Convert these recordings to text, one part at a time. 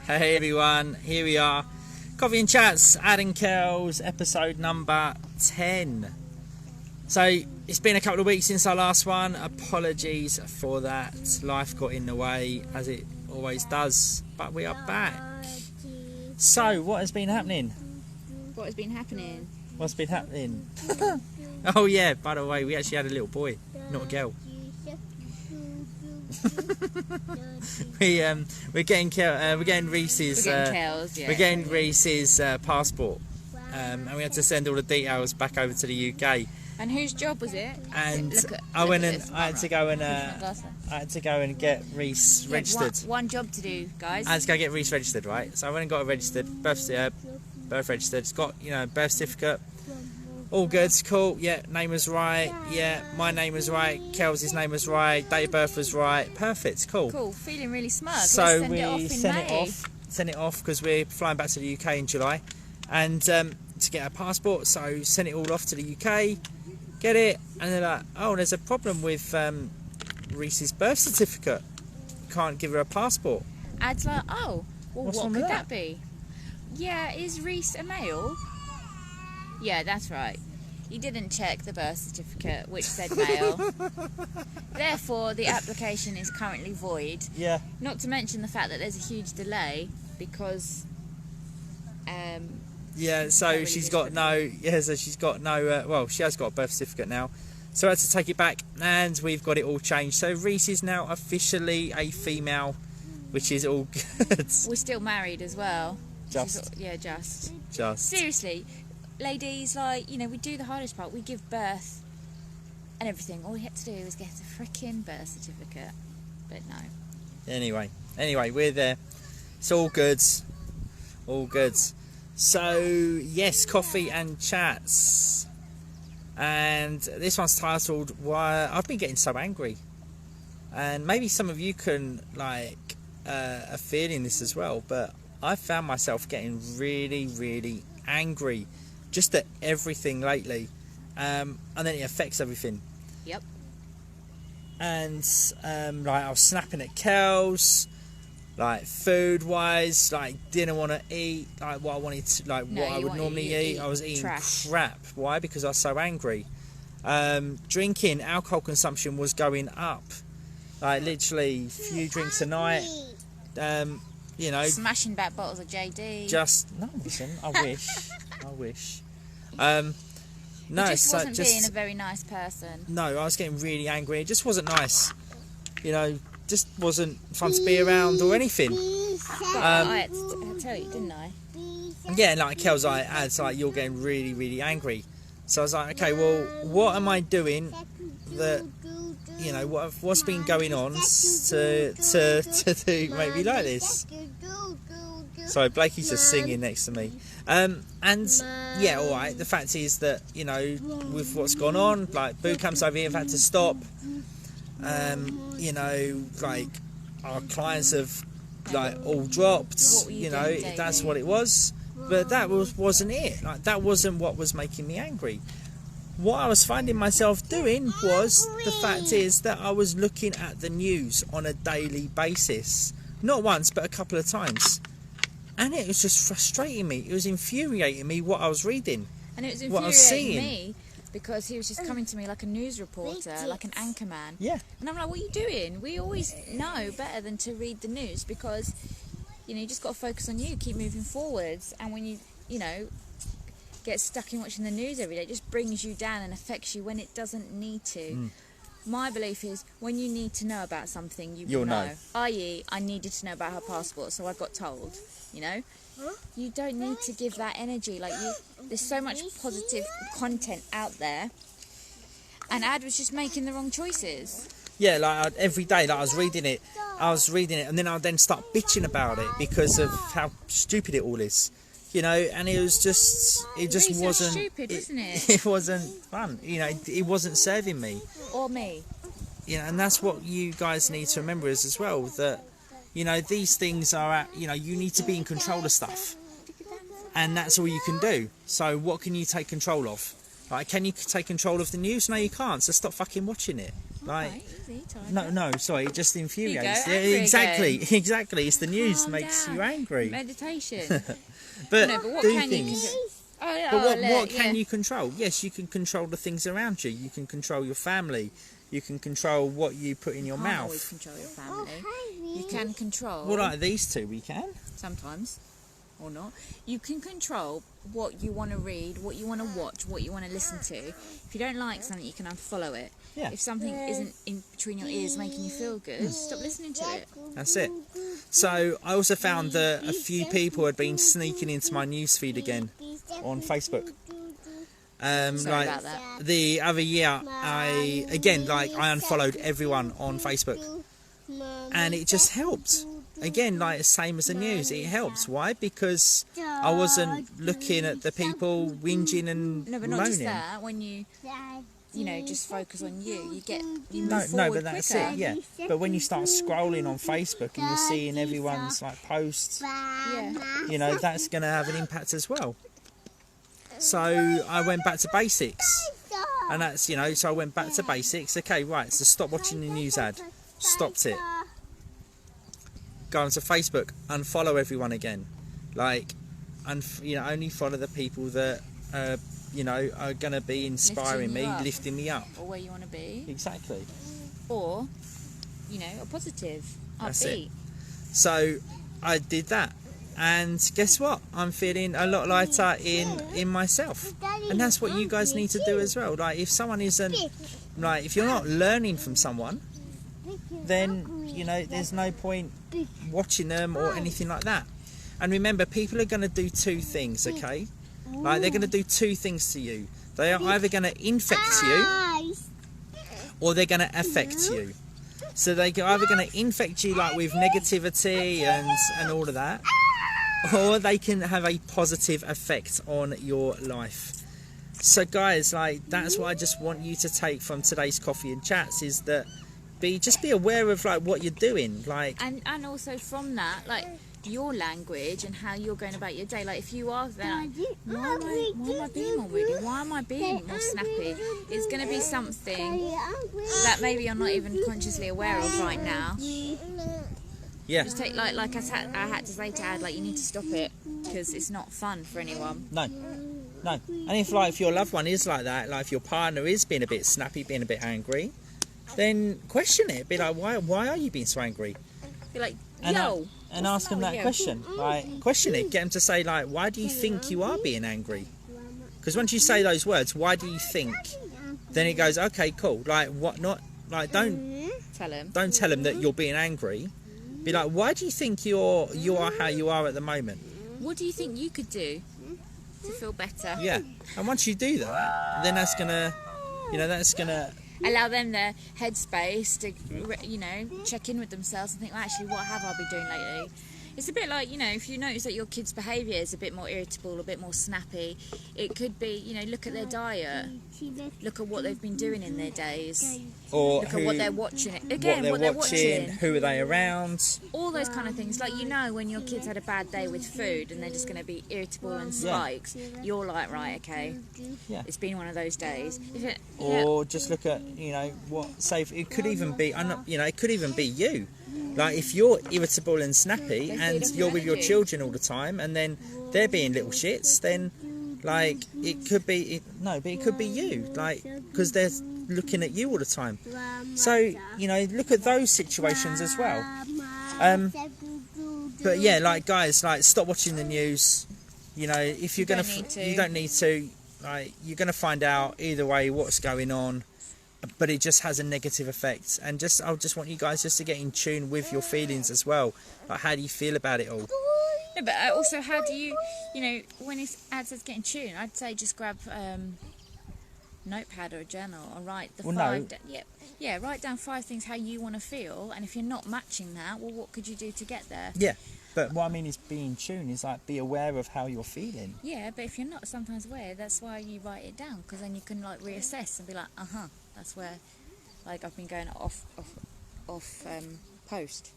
Hey everyone, here we are. Coffee and Chats, Ad and Kel's episode number 10. So, it's been a couple of weeks since our last one. Apologies for that. Life got in the way, as it always does. But we are back. So, what has been happening? What has been happening? What's been happening? Oh yeah, by the way, we actually had a little boy, not a girl. We're getting Reeses. We're getting Reeses passport, and we had to send all the details back over to the UK. And whose job was it? And I had to go and get Reese registered. One job to do, guys. I had to go get Reese registered, right? So I went and got her registered, birth registered. It's got birth certificate. All good, cool, yeah, name was right, yeah, my name was right, Kelsey's name was right, date of birth was right, perfect, cool. Cool, feeling really smug. So we sent it off because we're flying back to the UK in July, and to get our passport, so sent it all off to the UK, get it, and they're like, oh, there's a problem with Reese's birth certificate, can't give her a passport. Ad's like, oh, well, What's what wrong could with that be? Yeah, is Reese a male? Yeah, that's right. You didn't check the birth certificate, which said male. Therefore, the application is currently void. Yeah. Not to mention the fact that there's a huge delay because. Yeah. So really she's got no. Yeah. So she's got no. Well, she has got a birth certificate now. So I had to take it back, and we've got it all changed. So Reese is now officially a female, which is all good. We're still married as well. Just. Seriously. Ladies, we do the hardest part. We give birth and everything. All we had to do was get a freaking birth certificate. But no. Anyway, we're there. It's all good. All good. So, yes, Coffee and Chats. And this one's titled, Why I've Been Getting So Angry. And maybe some of you can, are feeling this as well. But I found myself getting really, really angry. Just at everything lately, and then it affects everything. Yep. And I was snapping at Kels, food wise, didn't want to eat what I wanted to, what I would normally eat. I was eating crap. Why? Because I was so angry. Drinking, alcohol consumption was going up. Literally, a few drinks a night. Smashing back bottles of JD. No, listen, I wish. No, wasn't being a very nice person. No, I was getting really angry. It just wasn't nice. Just wasn't fun to be around or anything. I had to tell you, didn't I? Yeah, Kel's you're getting really, really angry. So I was like, okay, well, what am I doing that, what's been going on to make me like this? Sorry, Blakey's just singing next to me. Yeah, alright, the fact is that, with what's gone on, Boo comes over here, I've had to stop. Our clients have, all dropped, that's what it was. But that wasn't it. That wasn't what was making me angry. What I was finding myself doing was, the fact is that I was looking at the news on a daily basis. Not once, but a couple of times. And it was just frustrating me. It was infuriating me what I was reading. And it was infuriating me because he was just coming to me like a news reporter, like an anchorman. Yeah. And I'm like, what are you doing? We always know better than to read the news because, you just got to focus on you, keep moving forwards. And when you get stuck in watching the news every day, it just brings you down and affects you when it doesn't need to. My belief is when you need to know about something, you'll know. I.e., I needed to know about her passport, so I got told. You don't need to give that energy. There's so much positive content out there, and Ad was just making the wrong choices. Yeah, every day, I was reading it, and then I'd then start bitching about it because of how stupid it all is. And it just wasn't stupid, isn't it? It wasn't fun. It wasn't serving me or me. And that's what you guys need to remember as well, that these things are you need to be in control of stuff, and that's all you can do. So what can you take control of? Can you take control of the news? No, you can't. So stop fucking watching it. Like, right, easy, tiger. no, sorry, it just infuriates. There you go, Exactly, angry exactly. It's the news Calm makes down. you angry. Meditation. But, No, but what do can you things. control? Oh, yeah, But what look, can yeah. you control? Yes, you can control the things around you. You can control your family. You can control what you put in your You can't always mouth. control your family. You can control. Well, like these two, we can. Sometimes, or not. You can control what you want to read, what you want to watch, what you want to listen to. If you don't like something, you can unfollow it. Yeah. If something isn't in between your ears making you feel good, stop listening to it. That's it. So I also found that a few people had been sneaking into my newsfeed again on Facebook. Sorry about that. The other year, I unfollowed everyone on Facebook, and it just helped. Again, like the same as the news, it helps. Why? Because I wasn't looking at the people whinging and No, but not moaning. just that. When you just focus on you move No, forward but that's quicker. it. Yeah, but when you start scrolling on Facebook and you're seeing everyone's like posts, Yeah. that's going to have an impact as well. So I went back to basics, and that's so I went back to basics. Okay, right. So stop watching the news ad. Stopped it. Go onto Facebook, unfollow everyone again. Like, only follow the people that are going to be inspiring me, lifting me up. Or where you want to be. Exactly. Or, a positive, That's upbeat. it. So I did that, and guess what? I'm feeling a lot lighter in myself, and that's what you guys need to do as well. Like, if someone isn't, like, if you're not learning from someone, then there's no point watching them or anything like that. And remember, people are going to do two things, okay? Like, they're going to do two things to you. They are either going to infect you, or they're going to affect you. So they're either going to infect you, like, with negativity and all of that, or they can have a positive effect on your life. So guys, like, that's what I just want you to take from today's Coffee and Chats, is that just be aware of, like, what you're doing, like, and also from that, like, your language and how you're going about your day. Like, if you are then like, why am I being more moody? Why am I being more snappy? It's going to be something that maybe you're not even consciously aware of right now. yeah. Just take, like I had to say to Ad, like, you need to stop it, because it's not fun for anyone. No. And if your loved one is like that, like if your partner is being a bit snappy, being a bit angry, then question it. Be like, why are you being so angry? Be like, and ask them that question. Like, question it. Get them to say, like, why do you think you are being angry? Because once you say those words, why do you think? Then it goes, okay, cool. Like, what? Not like, don't tell them that you're being angry. Be like, why do you think you are how you are at the moment? What do you think you could do to feel better? Yeah. And once you do that, then that's gonna allow them their headspace to, check in with themselves and think, well, actually, what have I been doing lately? It's a bit like, if you notice that your kid's behaviour is a bit more irritable, a bit more snappy, it could be, look at their diet, look at what they've been doing in their days, or look at what they're watching. What they're watching, who are they around? All those kind of things. Like, when your kids had a bad day with food and they're just going to be irritable and spikes, you're like, right, okay, it's been one of those days. Or just look at, it could even be, it could even be you. Like, if you're irritable and snappy and you're with your children all the time, and then they're being little shits, then, like, it could be you, like, because they're looking at you all the time. So, look at those situations as well. But yeah, like, guys, like, stop watching the news. If you're you don't need to. Like, you're gonna find out either way what's going on. But it just has a negative effect, and I just want you guys just to get in tune with your feelings as well. Like, how do you feel about it all? No, but also, how do you, when Ad says get in tune, I'd say just grab notepad or a journal and write the write down 5 things how you want to feel, and if you're not matching that, well, what could you do to get there? Yeah. But what I mean is, be in tune is, like, be aware of how you're feeling. Yeah, but if you're not sometimes aware, that's why you write it down, because then you can, like, reassess and be like, that's where, like, I've been going off post,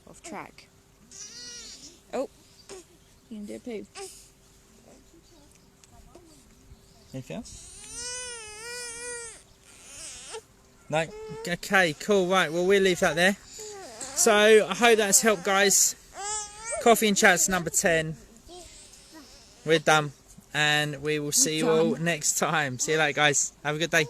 off track. Oh, you can do a poo. Anything else? No? Okay, cool. Right, well, we'll leave that there. So, I hope that's helped, guys. Coffee and Chats number 10. We're done. And we will see you all next time. See you later, guys. Have a good day.